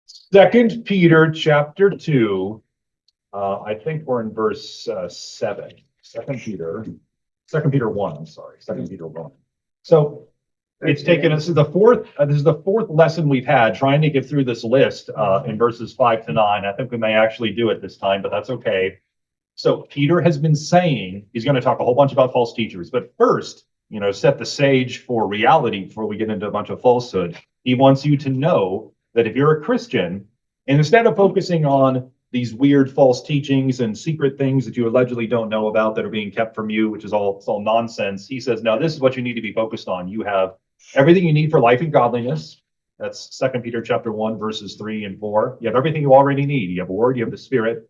Second Peter chapter 2. I think we're in verse 7. Second Peter 1, I'm sorry. Second Peter 1. So it's taken us this is the fourth lesson we've had trying to get through this list in verses 5 to 9. I think we may actually do it this time, but that's okay. So Peter has been saying he's going to talk a whole bunch about false teachers, but first, set the stage for reality before we get into a bunch of falsehood. He wants you to know that if you're a Christian, and instead of focusing on these weird false teachings and secret things that you allegedly don't know about that are being kept from you, which is all nonsense, he says, no, this is what you need to be focused on. You have everything you need for life and godliness. That's 2 Peter chapter 1, verses 3 and 4. You have everything you already need. You have a word, you have the Spirit.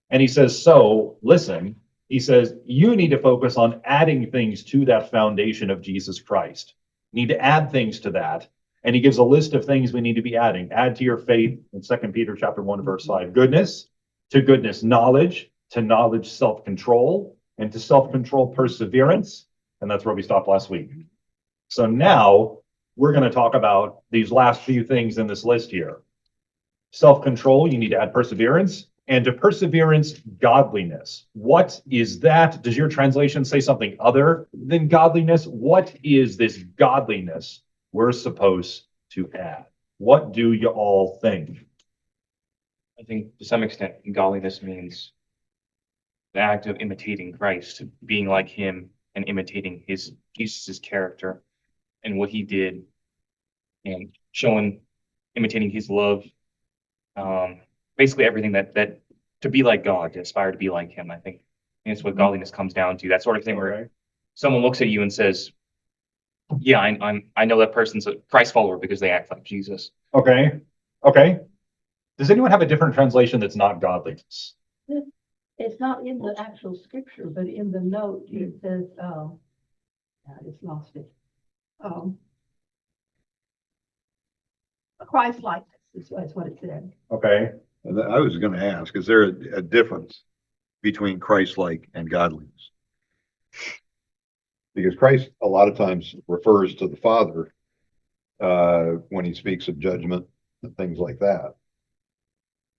And he says, so listen, he says, you need to focus on adding things to that foundation of Jesus Christ. You need to add things to that. And he gives a list of things we need to be adding. Add to your faith in 2 Peter chapter 1, verse 5, goodness, to goodness, knowledge, to knowledge, self-control, and to self-control, perseverance. And that's where we stopped last week. So now we're going to talk about these last few things in this list here. Self-control, you need to add perseverance. And to perseverance, godliness. What is that? Does your translation say something other than godliness? What is this godliness we're supposed to add? What do you all think? I think to some extent, godliness means the act of imitating Christ, being like him and imitating Jesus' character and what he did, and imitating his love. Basically everything that to be like God, to aspire to be like him. I think that's what godliness comes down to. That sort of thing where someone looks at you and says, yeah, I know that person's a Christ follower because they act like Jesus. Okay. Does anyone have a different translation that's not godliness? It's not in the actual scripture, but in the note it says, I just lost it. Christ-likeness is what it said. Okay. I was going to ask, is there a difference between Christ-like and godliness? Because Christ a lot of times refers to the Father when he speaks of judgment and things like that.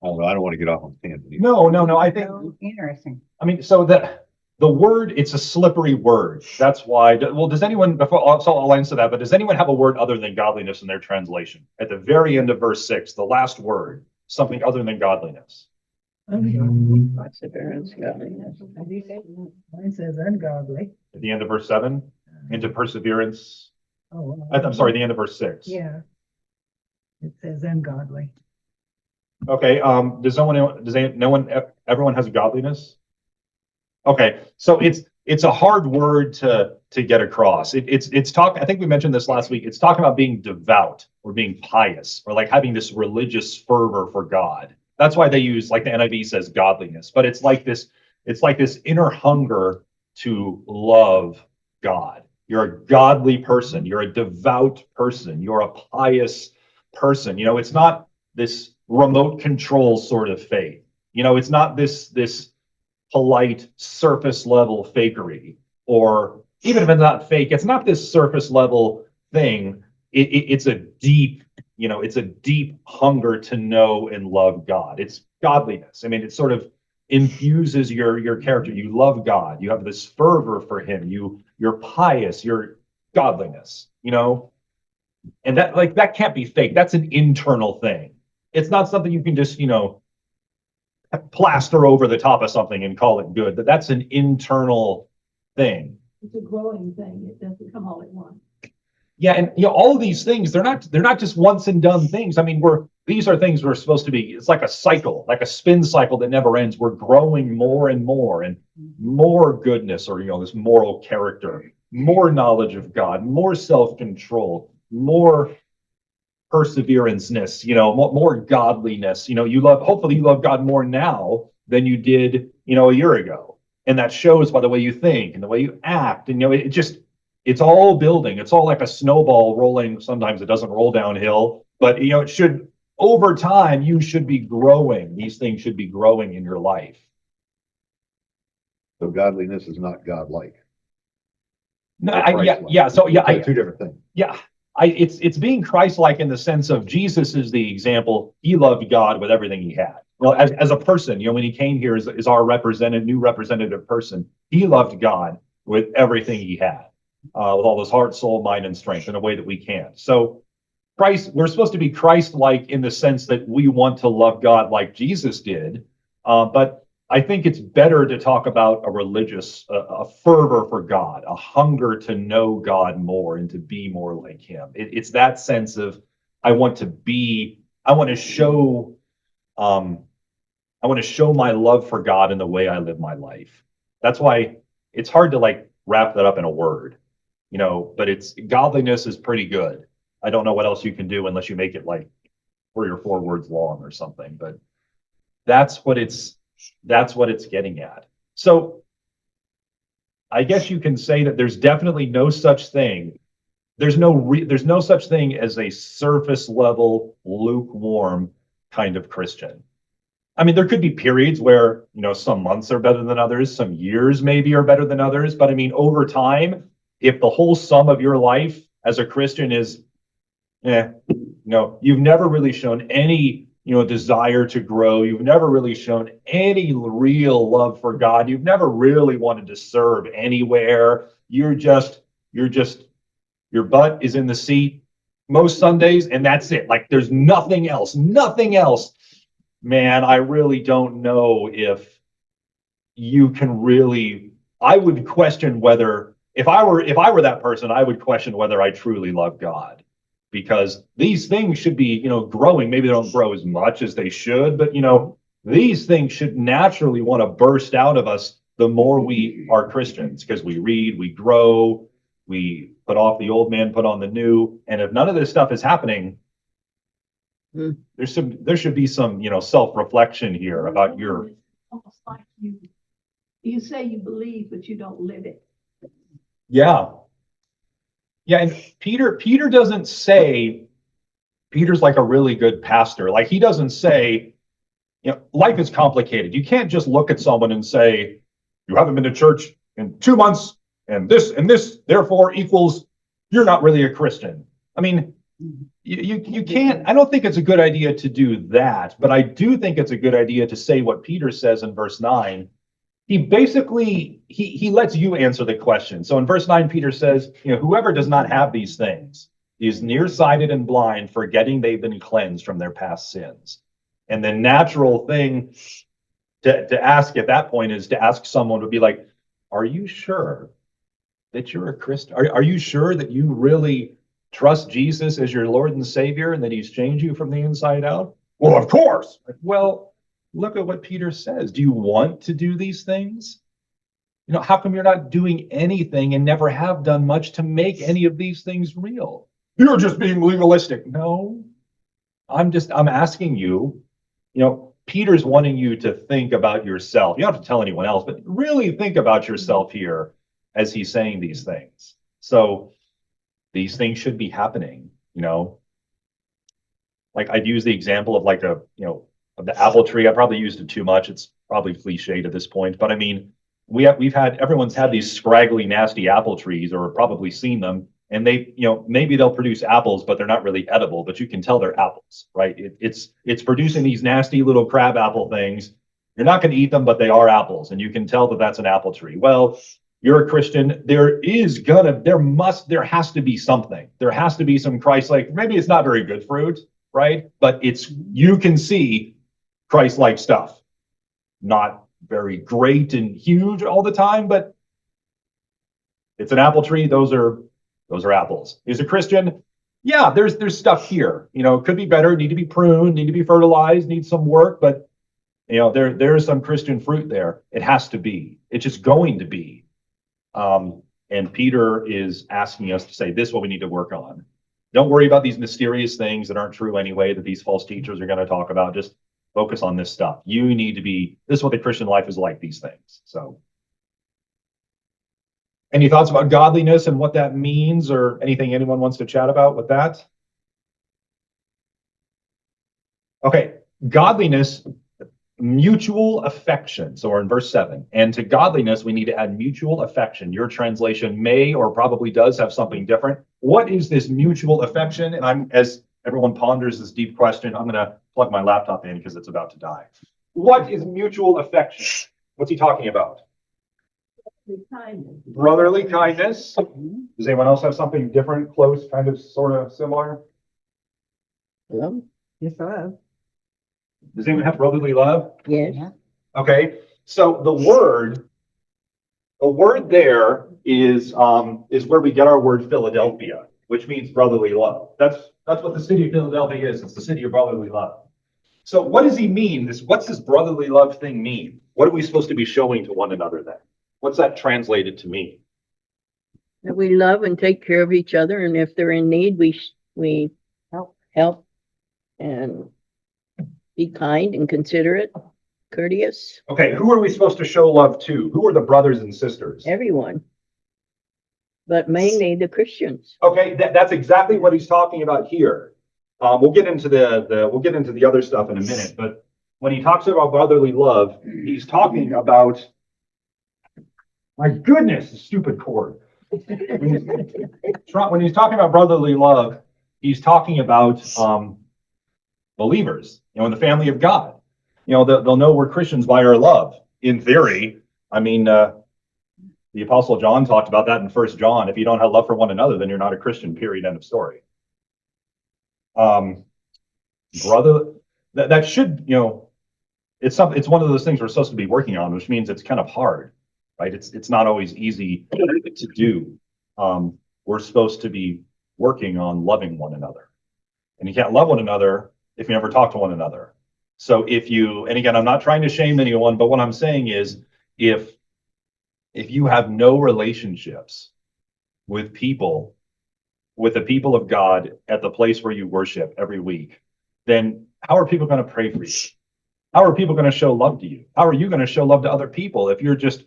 I don't want to get off on a tangent. No. I think Interesting. I mean, so the word, it's a slippery word. That's why. Well, does anyone? I'll answer that. But does anyone have a word other than godliness in their translation? At the very end of verse 6, the last word, something other than godliness. Perseverance, godliness. Mine says ungodly. At the end of verse 7, into perseverance. Oh, I'm sorry, the end of verse 6. yeah. It says ungodly. Okay. Everyone has godliness? Okay. So it's a hard word to get across. It's talk. I think we mentioned this last week. It's talking about being devout or being pious or like having this religious fervor for God. That's why they use, like the NIV says, godliness. But it's like this inner hunger to love God. You're a godly person. You're a devout person. You're a pious person. It's not this remote control sort of faith. It's not this polite surface level fakery, or even if it's not fake, it's not this surface level thing. It's a deep, it's a deep hunger to know and love God. It's godliness. I mean, it sort of infuses your character. You love God. You have this fervor for him. You're pious. You're godliness, and that can't be fake. That's an internal thing. It's not something you can just, plaster over the top of something and call it good. That's an internal thing. It's a growing thing. It doesn't come all at once. Yeah, and all of these things, they're not just once and done things. I mean, these are things we're supposed to be. It's like a cycle, like a spin cycle that never ends. We're growing more and more goodness, or this moral character, more knowledge of God, more self-control, more perseverance-ness, more godliness. Hopefully you love God more now than you did, a year ago. And that shows by the way you think and the way you act. And it's all building. It's all like a snowball rolling. Sometimes it doesn't roll downhill, but it should, over time, you should be growing. These things should be growing in your life. So godliness is not godlike. No, So two different things. Yeah. it's being Christ-like in the sense of Jesus is the example. He loved God with everything he had. Well, as a person, when he came here as our new representative person, he loved God with everything he had, with all his heart, soul, mind, and strength in a way that we can't. So we're supposed to be Christ-like in the sense that we want to love God like Jesus did. But I think it's better to talk about a fervor for God, a hunger to know God more and to be more like him. It's that sense of, I want to show my love for God in the way I live my life. That's why it's hard to wrap that up in a word, but godliness is pretty good. I don't know what else you can do unless you make it 3 or 4 words long or something, but that's what it's getting at. So I guess you can say that there's definitely no such thing. There's no such thing as a surface level, lukewarm kind of Christian. I mean, there could be periods where, some months are better than others, some years maybe are better than others. But I mean, over time, if the whole sum of your life as a Christian is, you've never really shown any, desire to grow. You've never really shown any real love for God. You've never really wanted to serve anywhere. Your butt is in the seat most Sundays, and that's it. There's nothing else. Man, I really don't know if you can really. I would question whether, if I were that person, I would question whether I truly love God, because these things should be, growing. Maybe they don't grow as much as they should, but these things should naturally want to burst out of us the more we are Christians, because we read, we grow, we put off the old man, put on the new. And if none of this stuff is happening, there should be some, self-reflection here about your. It's almost like you say you believe, but you don't live it. Yeah. Yeah, and Peter doesn't say, Peter's like a really good pastor. He doesn't say, life is complicated. You can't just look at someone and say, you haven't been to church in 2 months, and this therefore equals you're not really a Christian. I mean, you can't. I don't think it's a good idea to do that, but I do think it's a good idea to say what Peter says in verse 9. He basically he lets you answer the question. So in verse 9, Peter says, whoever does not have these things is nearsighted and blind, forgetting they've been cleansed from their past sins. And the natural thing to ask at that point is to ask someone to be like, are you sure that you're a Christian? Are you sure that you really trust Jesus as your Lord and Savior and that he's changed you from the inside out? Well, of course. Well, look at what Peter says. Do you want to do these things? How come you're not doing anything and never have done much to make any of these things real? You're just being legalistic. No, I'm asking you, Peter's wanting you to think about yourself. You don't have to tell anyone else, but really think about yourself here as he's saying these things. So these things should be happening, I'd use the example of of the apple tree. I probably used it too much. It's probably cliched at this point, but I mean, everyone's had these scraggly, nasty apple trees, or probably seen them, and they, maybe they'll produce apples, but they're not really edible, but you can tell they're apples, right? It's producing these nasty little crab apple things. You're not going to eat them, but they are apples, and you can tell that that's an apple tree. Well, you're a Christian. There has to be something. There has to be some Christ-like, maybe it's not very good fruit, right? But you can see Christ-like stuff. Not very great and huge all the time, but it's an apple tree. Those are apples. Is a Christian? Yeah, there's stuff here. Could be better, need to be pruned, need to be fertilized, need some work, but there is some Christian fruit there. It has to be. It's just going to be. And Peter is asking us to say, this is what we need to work on. Don't worry about these mysterious things that aren't true anyway, that these false teachers are going to talk about. Just focus on this stuff. You need to be, this is what the Christian life is like, these things. So, any thoughts about godliness and what that means, or anything anyone wants to chat about with that? Okay, godliness, mutual affection. So we're in verse 7. And to godliness, we need to add mutual affection. Your translation may or probably does have something different. what is this mutual affection? And as everyone ponders this deep question, I'm gonna plug my laptop in because it's about to die. What is mutual affection? What's he talking about? Kindness. Brotherly kindness. Does anyone else have something different, close, kind of, sort of similar? Love? Yes, I have. Does anyone have brotherly love? Yes. Okay, so the word there is where we get our word Philadelphia, which means brotherly love. That's what the city of Philadelphia is. It's the city of brotherly love. So what does he mean? What's this brotherly love thing mean? What are we supposed to be showing to one another then? What's that translated to mean? That we love and take care of each other, and if they're in need, we help and be kind and considerate, courteous, Okay, who are we supposed to show love to? Who are the brothers and sisters? everyone. But mainly the Christians. Okay, that's exactly what he's talking about here. We'll get into the other stuff in a minute, but when he talks about brotherly love, he's talking about, my goodness, stupid cord. When he's talking about brotherly love, he's talking about believers, in the family of God. They'll know we're Christians by our love. In theory, I mean, the Apostle John talked about that in 1 John. If you don't have love for one another, then you're not a Christian, period, end of story. Brother, that should, it's one of those things we're supposed to be working on, which means it's kind of hard, right? It's not always easy to do. We're supposed to be working on loving one another. And you can't love one another if you never talk to one another. So and again, I'm not trying to shame anyone, but what I'm saying is if you have no relationships with people, with the people of God at the place where you worship every week, then how are people going to pray for you? How are people going to show love to you? How are you going to show love to other people if you're just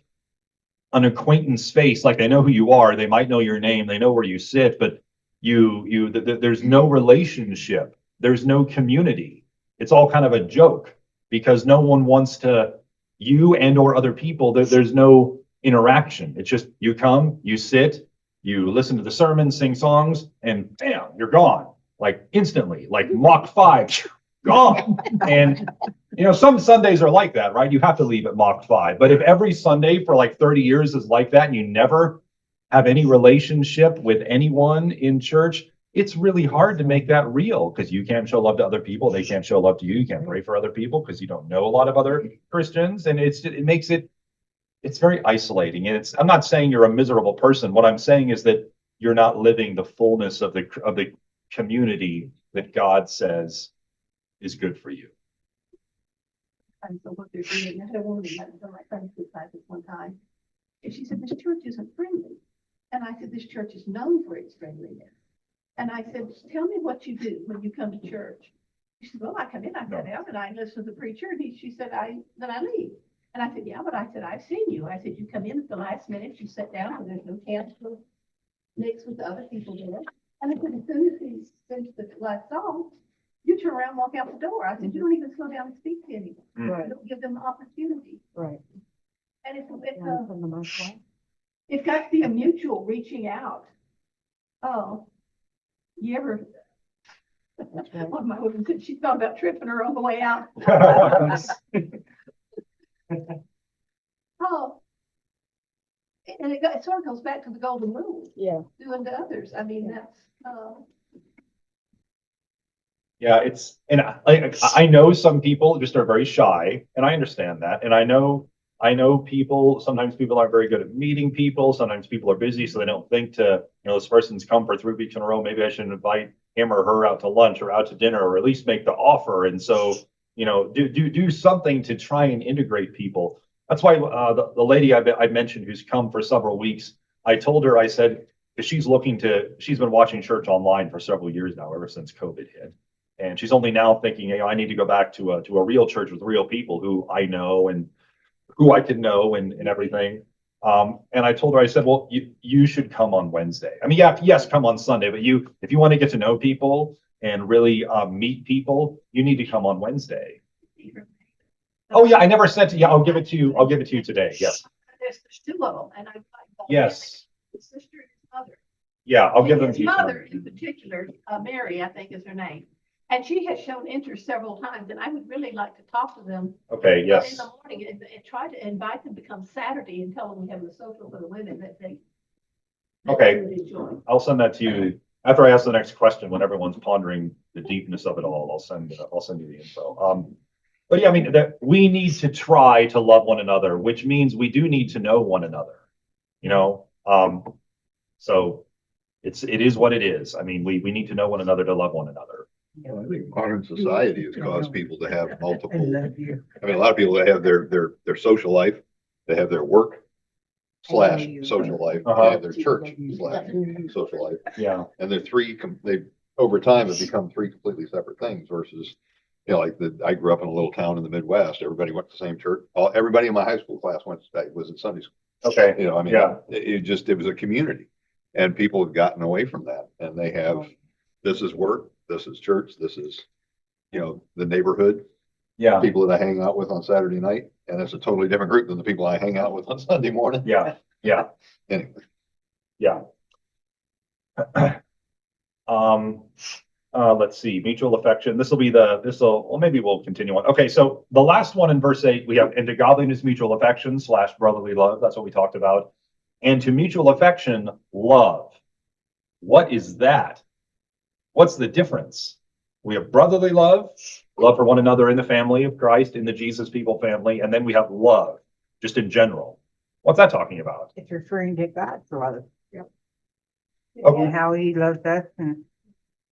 an acquaintance face? Like, they know who you are, they might know your name, they know where you sit, but there's no relationship, there's no community. It's all kind of a joke because no one wants to, you and or other people, there's no interaction. It's just you come, you sit, you listen to the sermon, sing songs, and bam, you're gone. Like instantly, like Mach 5, gone. And some Sundays are like that, right? You have to leave at Mach 5. But if every Sunday for like 30 years is like that and you never have any relationship with anyone in church, it's really hard to make that real because you can't show love to other people. They can't show love to you. You can't pray for other people because you don't know a lot of other Christians. And it's very isolating. And I'm not saying you're a miserable person. What I'm saying is that you're not living the fullness of the community that God says is good for you. And so what they're doing, I had a woman that was on my Sunday school class this one time, and she said, this church isn't friendly. And I said, this church is known for its friendliness. And I said, tell me what you do when you come to church. She said, well, I come in, I sit down, and I listen to the preacher, and she said, then I leave. And I said, yeah, but I said, I've seen you. I said, you come in at the last minute, you sit down, and there's no chance to mix with the other people there. And I said, as soon as he finished the last song, you turn around and walk out the door. I said, you don't even slow down and speak to anyone. Right. You don't give them the opportunity. Right. And it's got to be a mutual reaching out. Oh, you ever, one of my women said she thought about tripping her on the way out. Oh, and it sort of goes back to the golden rule. Yeah. Do unto others. I mean, that's, Yeah, and I know some people just are very shy, and I understand that. And I know people, sometimes people aren't very good at meeting people. Sometimes people are busy, so they don't think to, this person's come for 3 weeks in a row. Maybe I should invite him or her out to lunch or out to dinner, or at least make the offer. And so, do something to try and integrate people. That's why the lady I mentioned who's come for several weeks, I told her, I said, because she's been watching church online for several years now, ever since COVID hit. And she's only now thinking, I need to go back to a real church with real people who I know and who I can know and everything. And I told her, I said, well, you should come on Wednesday. I mean, yes, come on Sunday, but if you want to get to know people and really meet people, you need to come on Wednesday. Oh yeah, I never said to you. I'll give it to you today. Yes. there's 2 of them, and I'm like, Yes. his sister and his mother. Yeah, I'll give them His to you. mother in particular, Mary, I think is her name. And she has shown interest several times, and I would really like to talk to them Okay, in yes. the morning and try to invite them to come Saturday and tell them we have a social for the women that they Okay. would enjoy. I'll send that to you. After I ask the next question, when everyone's pondering the deepness of it all, I'll send you the info. But yeah, I mean, that we need to try to love one another, which means we do need to know one another, you know? So it is what it is. I mean, we need to know one another to love one another. Well, I think modern society has caused people to have multiple, I love you. I mean, a lot of people that have their social life, they have their work slash social life, they have their church slash social life. Yeah, And they're they, over time have become three completely separate things versus, you know, like I grew up in a little town in the Midwest. Everybody went to the same church. Everybody in my high school class was in Sunday school. okay, You know, I mean, Yeah. it was a community and people have gotten away from that and they have, this is work, this is church, this is, you know, the neighborhood, yeah, people that I hang out with on Saturday night. And it's a totally different group than the people I hang out with on Sunday morning. yeah, yeah, Anyway, yeah. Let's see, mutual affection. Well, maybe we'll continue on. Okay, so the last one in verse 8, we have into godliness, mutual affection / brotherly love. That's what we talked about. And to mutual affection, love. What is that? What's the difference? We have brotherly love for one another in the family of Christ, in the Jesus people family, and then we have love, just in general. What's that talking about? It's referring to God's love. Okay. And how he loves us and,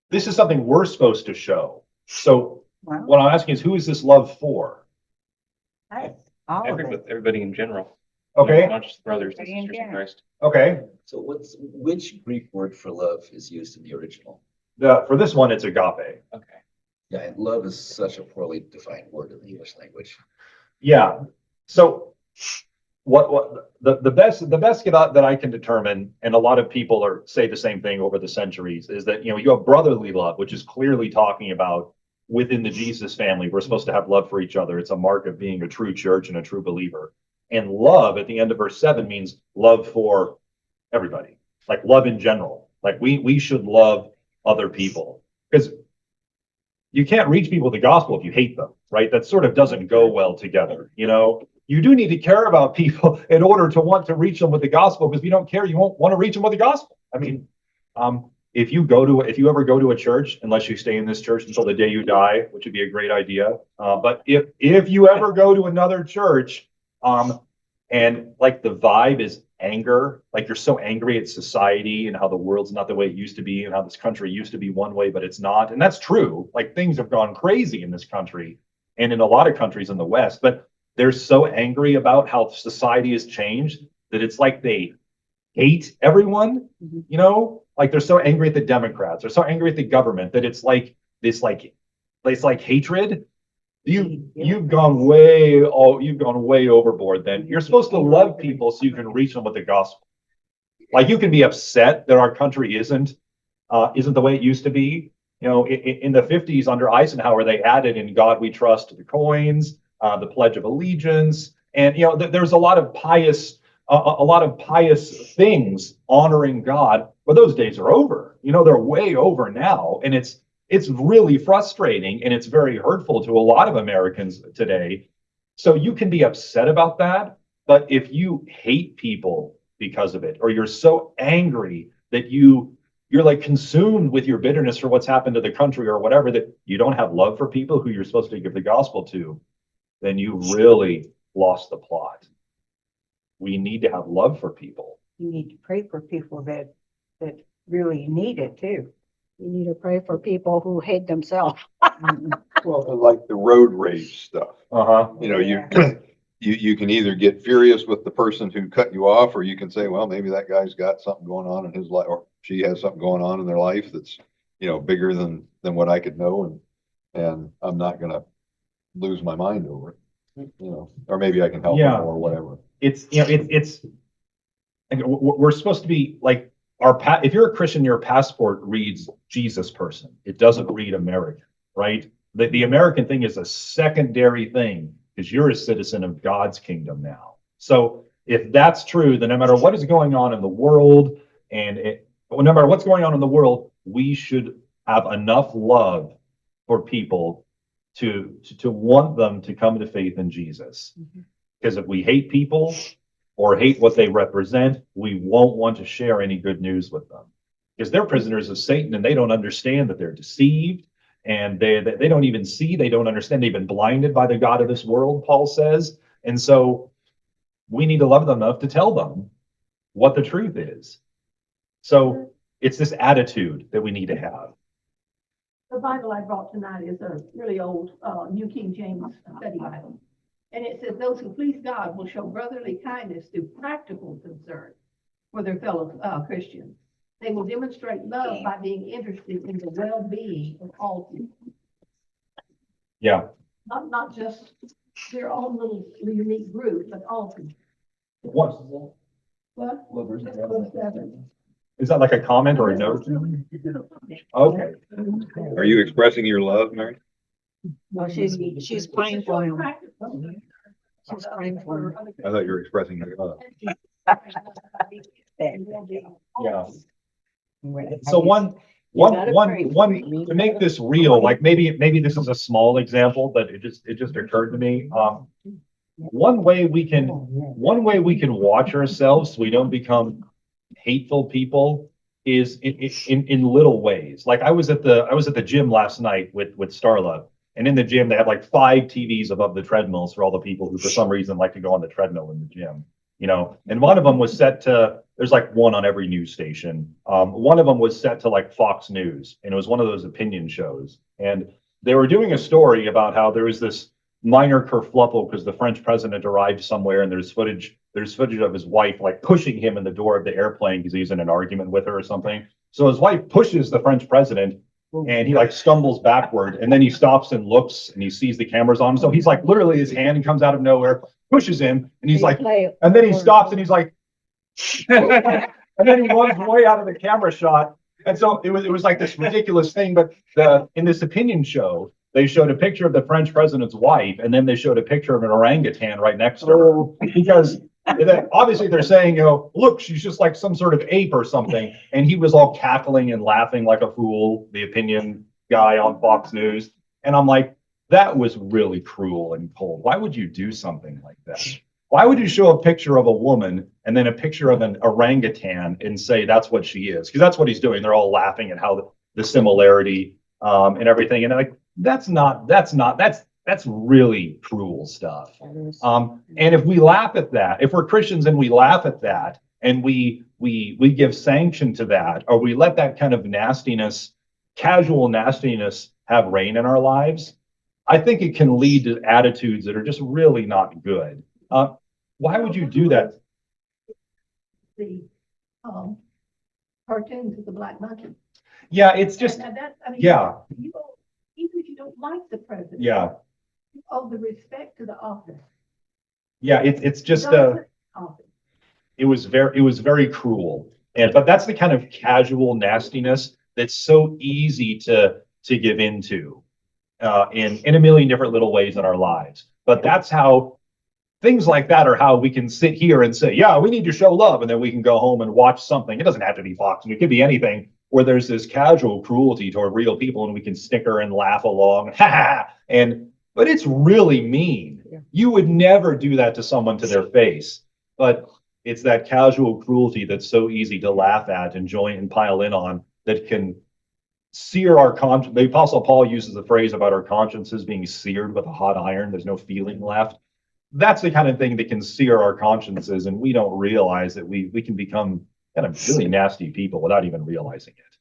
This is something we're supposed to show. So well, what I'm asking is, who is this love for? that's all of it. With everybody in general. Okay, Not just brothers and Everybody in sisters in general. Christ. okay. So which Greek word for love is used in the original? For this one, it's agape. Okay. Yeah, and love is such a poorly defined word in the English language. Yeah. So the best that I can determine, and a lot of people say the same thing over the centuries, is that, you know, you have brotherly love, which is clearly talking about within the Jesus family, we're supposed to have love for each other. It's a mark of being a true church and a true believer. And love at the end of verse 7 means love for everybody, like love in general. Like we should love other people, because you can't reach people with the gospel if you hate them, right? That sort of doesn't go well together. You know, you do need to care about people in order to want to reach them with the gospel, because if you don't care, you won't want to reach them with the gospel. I mean, if you ever go to a church, unless you stay in this church until the day you die, which would be a great idea. But if you ever go to another church, and like the vibe is anger, like you're so angry at society and how the world's not the way it used to be and how this country used to be one way, but it's not. And that's true. Like things have gone crazy in this country and in a lot of countries in the West, but they're so angry about how society has changed that it's like they hate everyone, you know, like they're so angry at the Democrats, they're so angry at the government that it's like this, like hatred. You've gone way overboard. Then you're supposed to love people so you can reach them with the gospel. Like you can be upset that our country isn't the way it used to be. You know, in the 50s under Eisenhower, they added "In God We Trust" to the coins, the Pledge of Allegiance, and you know there's a lot of pious things honoring God, but those days are over. You know, they're way over now, and it's really frustrating and it's very hurtful to a lot of Americans today. So you can be upset about that, but if you hate people because of it, or you're so angry that you're like consumed with your bitterness for what's happened to the country or whatever, that you don't have love for people who you're supposed to give the gospel to, then you really lost the plot. We need to have love for people. You need to pray for people that really need it too. You need to pray for people who hate themselves. well, like the road rage stuff, Uh-huh. you know, Yeah. you can either get furious with the person who cut you off, or you can say, well, maybe that guy's got something going on in his life, or she has something going on in their life that's, you know, bigger than what I could know. And I'm not going to lose my mind over it, you know, or maybe I can help them Yeah. or whatever. It's, you know, it's we're supposed to be like if you're a Christian, your passport reads Jesus person. It doesn't read American, right? The American thing is a secondary thing because you're a citizen of God's kingdom now. So if that's true, then no matter what is going on in the world, and But no matter what's going on in the world, we should have enough love for people to want them to come to faith in Jesus. Because if we hate people or hate what they represent, we won't want to share any good news with them. Because they're prisoners of Satan and they don't understand that they're deceived, and they don't even see, they don't understand. They've been blinded by the God of this world, Paul says. And so we need to love them enough to tell them what the truth is. So it's this attitude that we need to have. The Bible I brought tonight is a really old, New King James study Bible. And it says, those who please God will show brotherly kindness through practical concern for their fellow Christians. They will demonstrate love by being interested in the well-being of all people. Yeah. Not just their own little unique group, but all people. What? What? Verse 7. Is that like a comment or a note? Okay. Are you expressing your love, Mary? No, she's praying for him. She's praying for him. I thought you were expressing your love. Yeah. So one to make this real, like maybe this is a small example, but it just occurred to me. One way we can watch ourselves so we don't become hateful people is in little ways. Like I was at the gym last night with Starla, and in the gym they have like 5 TVs above the treadmills for all the people who for some reason like to go on the treadmill in the gym, you know. And one of them was set to, there's like one on every news station. One of them was set to like Fox News, and it was one of those opinion shows. And they were doing a story about how there was this minor kerfluffle because the French president arrived somewhere, and there's footage of his wife like pushing him in the door of the airplane because he's in an argument with her or something. So his wife pushes the French president, and he like stumbles backward, and then he stops and looks, and he sees the cameras on him. So he's like, literally his hand comes out of nowhere, pushes him, and he's like, and then he stops and he's like, and then he runs way out of the camera shot. And so it was like this ridiculous thing. But in this opinion show, they showed a picture of the French president's wife, and then they showed a picture of an orangutan right next to her. Because obviously they're saying, you know, look, she's just like some sort of ape or something. And he was all cackling and laughing like a fool, the opinion guy on Fox News. And I'm like, that was really cruel and cold. Why would you do something like that? Why would you show a picture of a woman and then a picture of an orangutan and say that's what she is? Because that's what he's doing. They're all laughing at how the similarity and everything. And like, that's really cruel stuff. And if we laugh at that, if we're Christians and we laugh at that, and we give sanction to that, or we let that kind of nastiness, casual nastiness, have reign in our lives, I think it can lead to attitudes that are just really not good. Why would you do that? The cartoons of the Black Monkey. Yeah, it's just, And that, I mean, yeah, even if you don't like the president, yeah, you owe the respect to the office. yeah. It's just Office. it was very cruel. But that's the kind of casual nastiness that's so easy to give into in a million different little ways in our lives. But that's how things like that are how we can sit here and say, yeah, we need to show love, and then we can go home and watch something. It doesn't have to be Fox, and it could be anything where there's this casual cruelty toward real people, and we can snicker and laugh along, but it's really mean. Yeah. You would never do that to someone to their face, but it's that casual cruelty that's so easy to laugh at and join and pile in on that can sear our conscience. The Apostle Paul uses the phrase about our consciences being seared with a hot iron. There's no feeling left. That's the kind of thing that can sear our consciences, and we don't realize that we can become kind of really nasty people without even realizing it.